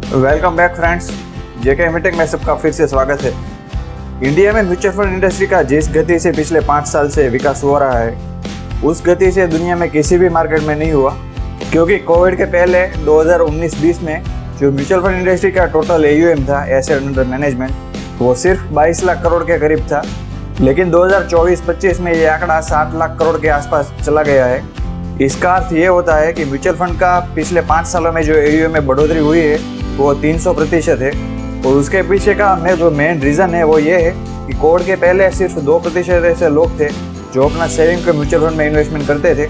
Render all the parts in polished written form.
Welcome back friends. J K meeting में सबका फिर से स्वागत है। इंडिया में म्यूचुअल फंड इंडस्ट्री का जिस गति से पिछले 5 साल से विकास हो रहा है, उस गति से दुनिया में किसी भी मार्केट में नहीं हुआ। क्योंकि कोविड के पहले 2019-20 में जो म्यूचुअल फंड इंडस्ट्री का टोटल AUM था, एसेट अंडर मैनेजमेंट, वो सिर्फ 22 लाख करोड़ के करीब था। लेकिन 2024-25 में ये आंकड़ा 60 लाख करोड़ के आसपास चला गया है। इसका अर्थ ये होता है कि म्यूचुअल फंड का पिछले 5 सालों में जो AUM में बढ़ोतरी हुई है वो 300% है। और उसके पीछे का जो मेन रीज़न है वो ये है कि कोविड के पहले सिर्फ 2% ऐसे लोग थे जो अपना सेविंग को म्यूचुअल फंड में इन्वेस्टमेंट करते थे,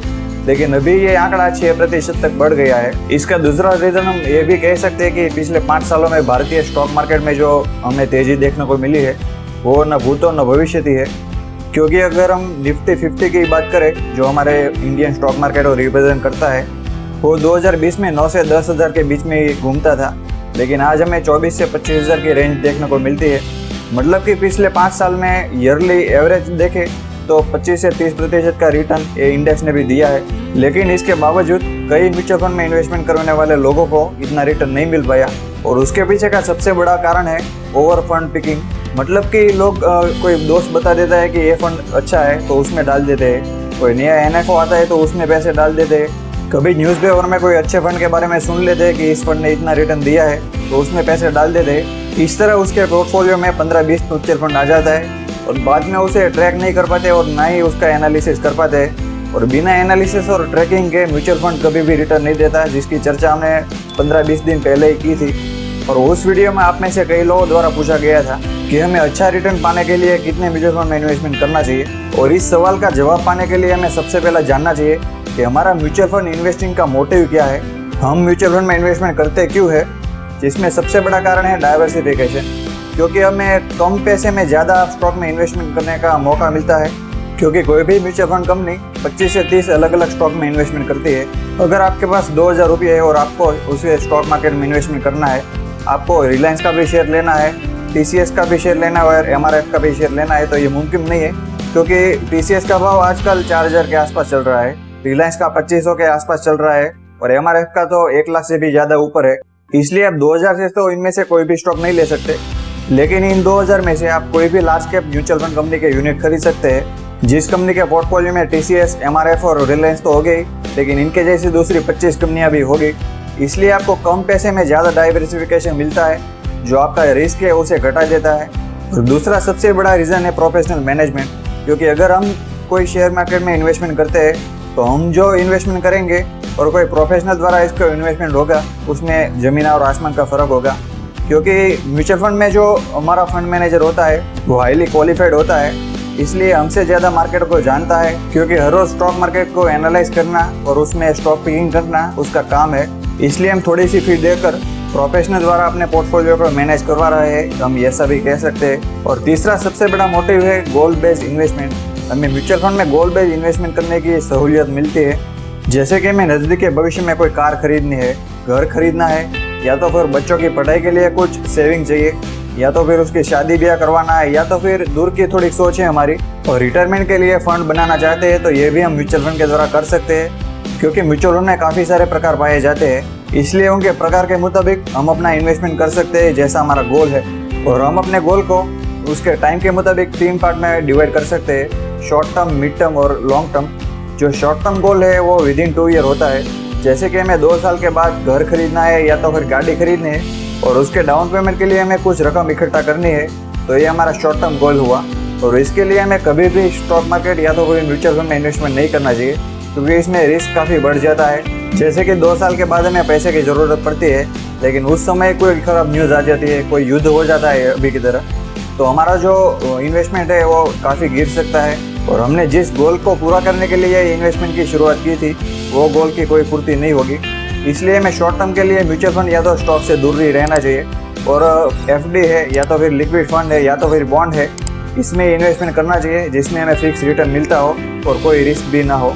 लेकिन अभी ये आंकड़ा 6% तक बढ़ गया है। इसका दूसरा रीज़न हम ये भी कह सकते हैं कि पिछले 5 सालों में भारतीय स्टॉक मार्केट में जो हमें तेज़ी देखने को मिली है वो न भूतो न भविष्य है। क्योंकि अगर हम निफ्टी 50 की बात करें, जो हमारे इंडियन स्टॉक मार्केट को रिप्रेजेंट करता है, वो 2020 में 9 से 10 हज़ार के बीच में ही घूमता था, लेकिन आज हमें 24 से 25 हज़ार की रेंज देखने को मिलती है। मतलब कि पिछले 5 साल में ईयरली एवरेज देखें तो 25 से 30% का रिटर्न ये इंडेक्स ने भी दिया है। लेकिन इसके बावजूद कई म्यूचुअल फंड में इन्वेस्टमेंट करने वाले लोगों को इतना रिटर्न नहीं मिल पाया। और उसके पीछे का सबसे बड़ा कारण है ओवर फंड पिकिंग। मतलब कि लोग कोई दोस्त बता देता है कि ये फंड अच्छा है तो उसमें डाल देते हैं, कोई नया NFO आता है तो उसमें पैसे डाल देते हैं, कभी न्यूज़पेपर में कोई अच्छे फंड के बारे में सुन लेते हैं कि इस फंड ने इतना रिटर्न दिया है तो उसमें पैसे डाल देते हैं। इस तरह उसके पोर्टफोलियो में 15-20 म्यूचुअल फंड आ जाता है और बाद में उसे ट्रैक नहीं कर पाते और ना ही उसका एनालिसिस कर पाते हैं। और बिना एनालिसिस और ट्रैकिंग के म्यूचुअल फंड कभी भी रिटर्न नहीं देता है, जिसकी चर्चा हमने 15-20 दिन पहले ही की थी। और उस वीडियो में आप में से कई लोगों द्वारा पूछा गया था कि हमें अच्छा रिटर्न पाने के लिए कितने म्यूचुअल फंड में इन्वेस्टमेंट करना चाहिए। और इस सवाल का जवाब पाने के लिए हमें सबसे पहले जानना चाहिए कि हमारा म्यूचुअल फंड इन्वेस्टिंग का मोटिव क्या है, हम म्यूचुअल फंड में इन्वेस्टमेंट करते क्यों है। जिसमें सबसे बड़ा कारण है डाइवर्सिफिकेशन, क्योंकि हमें कम पैसे में ज़्यादा स्टॉक में इन्वेस्टमेंट करने का मौका मिलता है। क्योंकि कोई भी म्यूचुअल फंड कंपनी 25 से 30 अलग अलग स्टॉक में इन्वेस्टमेंट करती है। अगर आपके पास 2000 रुपये है और आपको उसे स्टॉक मार्केट में इन्वेस्टमेंट करना है, आपको रिलायंस का भी शेयर लेना है, TCS का भी शेयर लेना है और MRF का भी शेयर लेना है, तो ये मुमकिन नहीं है। क्योंकि TCS का भाव आजकल 4000 के आसपास चल रहा है, रिलायंस का 2500 के आसपास चल रहा है और MRF का तो 1 लाख से भी ज़्यादा ऊपर है। इसलिए आप 2000 से तो इनमें से कोई भी स्टॉक नहीं ले सकते। लेकिन इन 2000 में से आप कोई भी large cap mutual fund company के यूनिट खरीद सकते हैं। जिस कंपनी के पोर्टफोलियो में TCS, MRF और रिलायंस तो हो गई, लेकिन इनके जैसी दूसरी 25 कंपनियां भी होगी। इसलिए आपको कम पैसे में ज़्यादा डाइवर्सिफिकेशन मिलता है, जो आपका रिस्क है उसे घटा देता है। और दूसरा सबसे बड़ा रीज़न है प्रोफेशनल मैनेजमेंट। क्योंकि अगर हम कोई शेयर मार्केट में इन्वेस्टमेंट करते हैं तो हम जो इन्वेस्टमेंट करेंगे और कोई प्रोफेशनल द्वारा इसका इन्वेस्टमेंट होगा, उसमें ज़मीन और आसमान का फ़र्क होगा। क्योंकि म्यूचुअल फंड में जो हमारा फंड मैनेजर होता है वो हाईली क्वालिफाइड होता है, इसलिए हमसे ज़्यादा मार्केट को जानता है। क्योंकि हर रोज़ स्टॉक मार्केट को एनालाइज करना और उसमें स्टॉक पिकिंग करना उसका काम है। इसलिए हम थोड़ी सी फी देकर प्रोफेशनल द्वारा अपने पोर्टफोलियो को मैनेज करवा रहे हैं, हम ऐसा भी कह सकते हैं। और तीसरा सबसे बड़ा मोटिव है गोल बेस्ड इन्वेस्टमेंट। हमें म्यूचुअल फंड में गोल बेस्ड इन्वेस्टमेंट करने की सहूलियत मिलती है। जैसे कि हमें नज़दीक के भविष्य में कोई कार खरीदनी है, घर खरीदना है, या तो फिर बच्चों की पढ़ाई के लिए कुछ सेविंग चाहिए, या तो फिर उसकी शादी ब्याह करवाना है, या तो फिर दूर की थोड़ी सोच है हमारी और रिटायरमेंट के लिए फंड बनाना चाहते हैं, तो ये भी हम म्यूचुअल फंड के द्वारा कर सकते हैं। क्योंकि म्यूचुअल फंड में काफ़ी सारे प्रकार पाए जाते हैं, इसलिए उनके प्रकार के मुताबिक हम अपना इन्वेस्टमेंट कर सकते हैं जैसा हमारा गोल है। और हम अपने गोल को उसके टाइम के मुताबिक 3 पार्ट में डिवाइड कर सकते हैं, शॉर्ट टर्म, मिड टर्म और लॉन्ग टर्म। जो शॉर्ट टर्म गोल है वो विदिन 2 ईयर होता है। जैसे कि हमें 2 साल के बाद घर खरीदना है या तो फिर गाड़ी खरीदनी है और उसके डाउन पेमेंट के लिए हमें कुछ रकम इकट्ठा करनी है, तो ये हमारा शॉर्ट टर्म गोल हुआ। और इसके लिए हमें कभी भी स्टॉक मार्केट या तो फिर म्यूचुअल फंड में इन्वेस्टमेंट नहीं करना चाहिए, क्योंकि इसमें रिस्क काफ़ी बढ़ जाता है। जैसे कि 2 साल के बाद हमें पैसे की ज़रूरत पड़ती है, लेकिन उस समय कोई ख़राब न्यूज़ आ जाती है, कोई युद्ध हो जाता है अभी की तरह, तो हमारा जो इन्वेस्टमेंट है वो काफ़ी गिर सकता है। और हमने जिस गोल को पूरा करने के लिए इन्वेस्टमेंट की शुरुआत की थी वो गोल की कोई पूर्ति नहीं होगी। इसलिए हमें शॉर्ट टर्म के लिए म्यूचुअल फंड या तो स्टॉक से दूर ही रहना चाहिए। और FD है या तो फिर लिक्विड फंड है या तो फिर बॉन्ड है, इसमें इन्वेस्टमेंट करना चाहिए जिसमें हमें फिक्स रिटर्न मिलता हो और कोई रिस्क भी ना हो।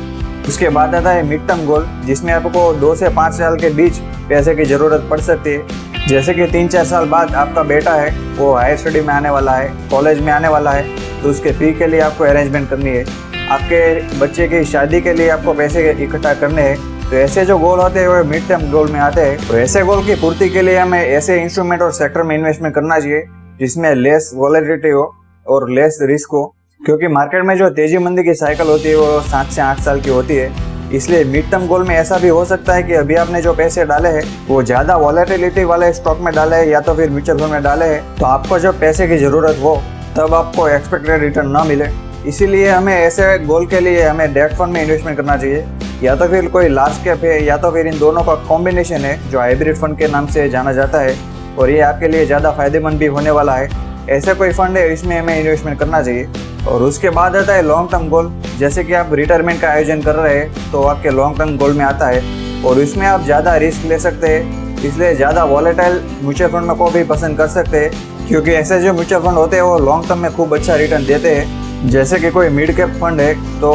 उसके बाद आता है मिड टर्म गोल, जिसमें आपको 2 से 5 साल के बीच पैसे की ज़रूरत पड़ सकती है। जैसे कि 3-4 साल बाद आपका बेटा है वो हायर स्टडी में आने वाला है, कॉलेज में आने वाला है, तो उसके फ़ी के लिए आपको अरेंजमेंट करनी है। आपके बच्चे की शादी के लिए आपको पैसे इकट्ठा करने हैं, तो ऐसे जो गोल होते हैं वो मिड टर्म गोल में आते हैं। तो ऐसे गोल की पूर्ति के लिए हमें ऐसे इंस्ट्रूमेंट और सेक्टर में इन्वेस्टमेंट करना चाहिए जिसमें लेस वॉलेटिलिटी हो और लेस रिस्क हो, क्योंकि मार्केट में जो तेजी मंदी की साइकिल होती है वो 7 से 8 साल की होती है। इसलिए मिड टर्म गोल में ऐसा भी हो सकता है कि अभी आपने जो पैसे डाले हैं वो ज़्यादा वॉलेटिलिटी वाले स्टॉक में डाले हैं या तो फिर म्यूचुअल फंड में डाले हैं, तो आपको जब पैसे की ज़रूरत हो तब आपको एक्सपेक्टेड रिटर्न ना मिले। इसीलिए हमें ऐसे गोल के लिए हमें डेट फंड में इन्वेस्टमेंट करना चाहिए, या तो फिर कोई लार्ज कैप है या तो फिर इन दोनों का कॉम्बिनेशन है जो हाइब्रिड फंड के नाम से जाना जाता है, और ये आपके लिए ज़्यादा फायदेमंद भी होने वाला है। ऐसा कोई फंड है, इसमें हमें इन्वेस्टमेंट करना चाहिए। और उसके बाद आता है लॉन्ग टर्म गोल। जैसे कि आप रिटायरमेंट का आयोजन कर रहे हैं तो आपके लॉन्ग टर्म गोल में आता है, और इसमें आप ज़्यादा रिस्क ले सकते हैं, इसलिए ज़्यादा वॉलेटाइल म्यूचुअल फंड को भी पसंद कर सकते हैं, क्योंकि ऐसे जो म्यूचुअल फंड होते हैं वो लॉन्ग टर्म में खूब अच्छा रिटर्न देते हैं। जैसे कि कोई मिड कैप फंड है तो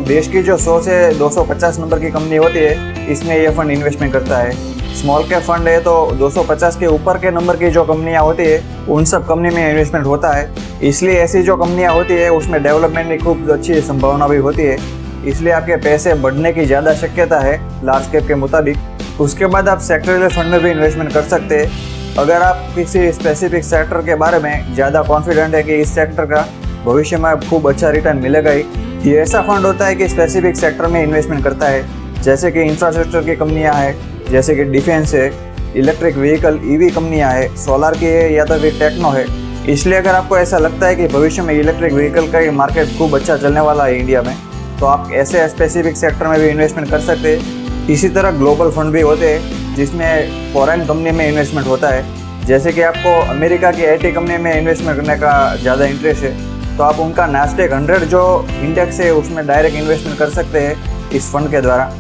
देश की जो 100 से 250 नंबर की कंपनी होती है इसमें ये फंड इन्वेस्टमेंट करता है। स्मॉल कैप फंड है तो 250 के ऊपर के नंबर की जो कंपनियां होती है उन सब कंपनी में इन्वेस्टमेंट होता है। इसलिए ऐसी जो कंपनियां होती है उसमें डेवलपमेंट की खूब अच्छी संभावना भी होती है, इसलिए आपके पैसे बढ़ने की ज़्यादा शक्यता है लार्ज कैप के मुताबिक। उसके बाद आप सेक्टरल फंड में भी इन्वेस्टमेंट कर सकते हैं अगर आप किसी स्पेसिफिक सेक्टर के बारे में ज़्यादा कॉन्फिडेंट है कि इस सेक्टर का भविष्य में खूब अच्छा रिटर्न मिलेगा ही। ये ऐसा फंड होता है कि स्पेसिफिक सेक्टर में इन्वेस्टमेंट करता है, जैसे कि इंफ्रास्ट्रक्चर की कंपनियां हैं, जैसे कि डिफेंस है, इलेक्ट्रिक व्हीकल ईवी कंपनियां है, सोलर की है या तो फिर टेक्नो है। इसलिए अगर आपको ऐसा लगता है कि भविष्य में इलेक्ट्रिक व्हीकल का मार्केट खूब अच्छा चलने वाला है इंडिया में, तो आप ऐसे स्पेसिफिक सेक्टर में भी इन्वेस्टमेंट कर सकते हैं। इसी तरह ग्लोबल फंड भी होते हैं जिसमें फॉरेन कंपनी में इन्वेस्टमेंट होता है। जैसे कि आपको अमेरिका की IT कंपनी में इन्वेस्टमेंट करने का ज़्यादा इंटरेस्ट है तो आप उनका NASDAQ 100 जो इंडेक्स है उसमें डायरेक्ट इन्वेस्टमेंट कर सकते हैं इस फंड के द्वारा।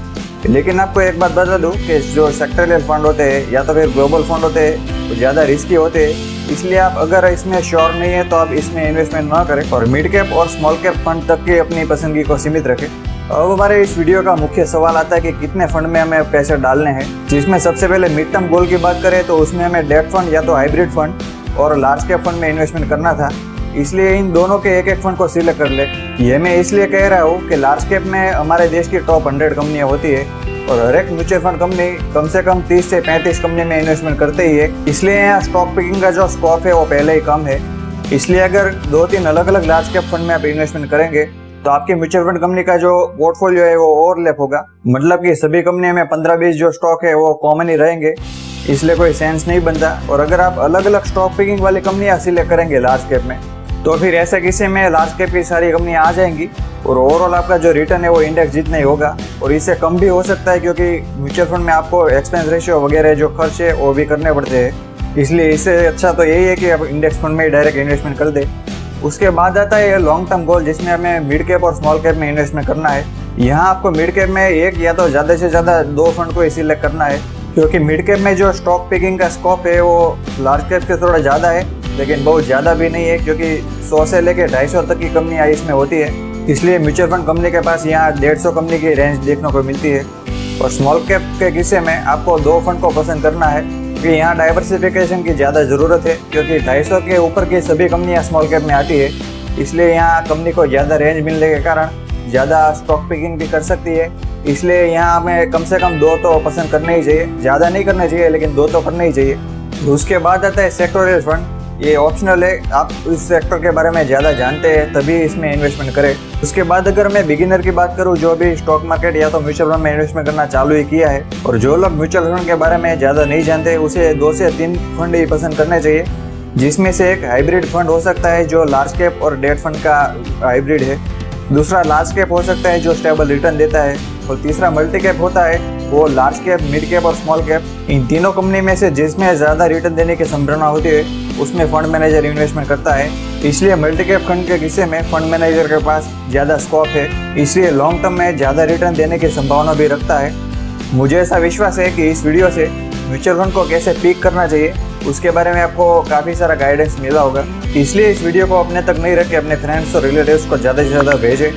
लेकिन आपको एक बात बता दूं कि जो सेक्टरल फंड होते हैं या तो फिर ग्लोबल फंड होते हैं वो ज़्यादा रिस्की होते हैं, इसलिए आप अगर इसमें श्योर नहीं है तो आप इसमें इन्वेस्टमेंट ना करें और मिड कैप और स्मॉल कैप फंड तक की अपनी पसंदगी को सीमित रखें। अब हमारे इस वीडियो का मुख्य सवाल आता है कि कितने फंड में हमें पैसे डालने हैं, जिसमें सबसे पहले मिड टर्म गोल की बात करें तो उसमें हमें डेट फंड या तो हाइब्रिड फंड और लार्ज कैप फंड में इन्वेस्टमेंट करना था, इसलिए इन दोनों के एक फंड को सिलेक्ट कर ले। ये मैं इसलिए कह रहा हूँ कि लार्ज कैप में हमारे देश की टॉप 100 कंपनियाँ होती है और हर एक म्यूचुअल फंड कंपनी कम से कम 30 से 35 कंपनी में इन्वेस्टमेंट करते ही है, इसलिए यहाँ स्टॉक पिकिंग का जो स्कोप है वो पहले ही कम है। इसलिए अगर 2-3 अलग अलग लार्ज कैप फंड में आप इन्वेस्टमेंट करेंगे तो आपकी म्यूचुअल फंड कंपनी का जो पोर्टफोलियो है वो ओवरलैप होगा, मतलब कि सभी कंपनी में 15-20 जो स्टॉक है वो कॉमन ही रहेंगे, इसलिए कोई सेंस नहीं बनता। और अगर आप अलग अलग स्टॉक पिकिंग वाली कंपनियां सिलेक्ट करेंगे लार्ज कैप में तो फिर ऐसे किसी में लार्ज कैप की सारी कंपनियां आ जाएंगी और ओवरऑल आपका जो रिटर्न है वो इंडेक्स जितना ही होगा और इससे कम भी हो सकता है, क्योंकि म्यूचुअल फंड में आपको एक्सपेंस रेशियो वगैरह जो खर्च है वो भी करने पड़ते हैं। इसलिए इससे अच्छा तो यही है कि आप इंडेक्स फंड में डायरेक्ट इन्वेस्टमेंट कर दे। उसके बाद आता है लॉन्ग टर्म गोल, जिसमें हमें मिड कैप और स्मॉल कैप में इन्वेस्टमेंट करना है। यहाँ आपको मिड कैप में एक या तो ज़्यादा से ज़्यादा 2 फंड को सिलेक्ट करना है, क्योंकि मिड कैप में जो स्टॉक पिकिंग का स्कोप है वो लार्ज कैप से थोड़ा ज़्यादा है, लेकिन बहुत ज़्यादा भी नहीं है, क्योंकि 100 से लेकर 250 तक की कंपनियाँ इसमें होती है। इसलिए म्यूचुअल फंड कंपनी के पास यहाँ 150 कंपनी की रेंज देखने को मिलती है। और स्मॉल कैप के किस्से में आपको 2 फंड को पसंद करना है, क्योंकि यहाँ डाइवर्सिफिकेशन की ज़्यादा ज़रूरत है, क्योंकि 250 के ऊपर की सभी कंपनियाँ स्मॉल कैप में आती है। इसलिए यहाँ कंपनी को ज़्यादा रेंज मिलने के कारण ज़्यादा स्टॉक पिकिंग भी कर सकती है। इसलिए यहाँ हमें कम से कम 2 तो पसंद करने ही चाहिए, ज़्यादा नहीं करने चाहिए लेकिन 2 तो करने ही चाहिए। उसके बाद आता है सेक्टोरियल फंड। ये ऑप्शनल है, आप इस सेक्टर के बारे में ज़्यादा जानते हैं तभी इसमें इन्वेस्टमेंट करें। उसके बाद अगर मैं बिगिनर की बात करूँ जो भी स्टॉक मार्केट या तो म्यूचुअल फंड में इन्वेस्टमेंट करना चालू ही किया है, और जो लोग म्यूचुअल फंड के बारे में ज़्यादा नहीं जानते उसे 2 से 3 फंड ही पसंद करने चाहिए, जिसमें से एक हाइब्रिड फंड हो सकता है जो लार्ज कैप और डेट फंड का हाइब्रिड है, दूसरा लार्ज कैप हो सकता है जो स्टेबल रिटर्न देता है, और तीसरा मल्टी कैप होता है वो लार्ज कैप, मिड कैप और स्मॉल कैप। इन तीनों कंपनी में से जिसमें ज़्यादा रिटर्न देने की संभावना होती है उसमें फंड मैनेजर इन्वेस्टमेंट करता है। इसलिए मल्टी कैप फंड के किस्से में फंड मैनेजर के पास ज़्यादा स्कोप है, इसलिए लॉन्ग टर्म में ज़्यादा रिटर्न देने की संभावना भी रखता है। मुझे ऐसा विश्वास है कि इस वीडियो से म्यूचुअल फंड को कैसे पिक करना चाहिए उसके बारे में आपको काफ़ी सारा गाइडेंस मिला होगा, इसलिए इस वीडियो को अपने तक नहीं रख के अपने फ्रेंड्स और रिलेटिव्स को ज़्यादा से ज़्यादा भेजें,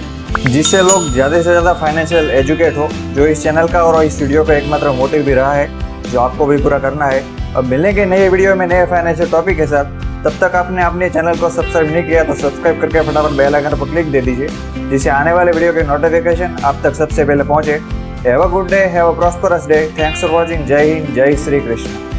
जिससे लोग ज़्यादा से ज़्यादा फाइनेंशियल एजुकेट हो, जो इस चैनल का और इस वीडियो का एकमात्र मोटिव भी रहा है, जो आपको भी पूरा करना है। अब मिलेंगे नए वीडियो में नए फाइनेंशियल टॉपिक के साथ, तब तक आपने अपने चैनल को सब्सक्राइब नहीं किया तो सब्सक्राइब करके फटाफट बेल आइकन पर क्लिक दे दीजिए, जिससे आने वाले वीडियो के नोटिफिकेशन आप तक सबसे पहले पहुँचे। Have a good day, have a prosperous day. Thanks for watching. जय हिंद, जय श्री कृष्ण।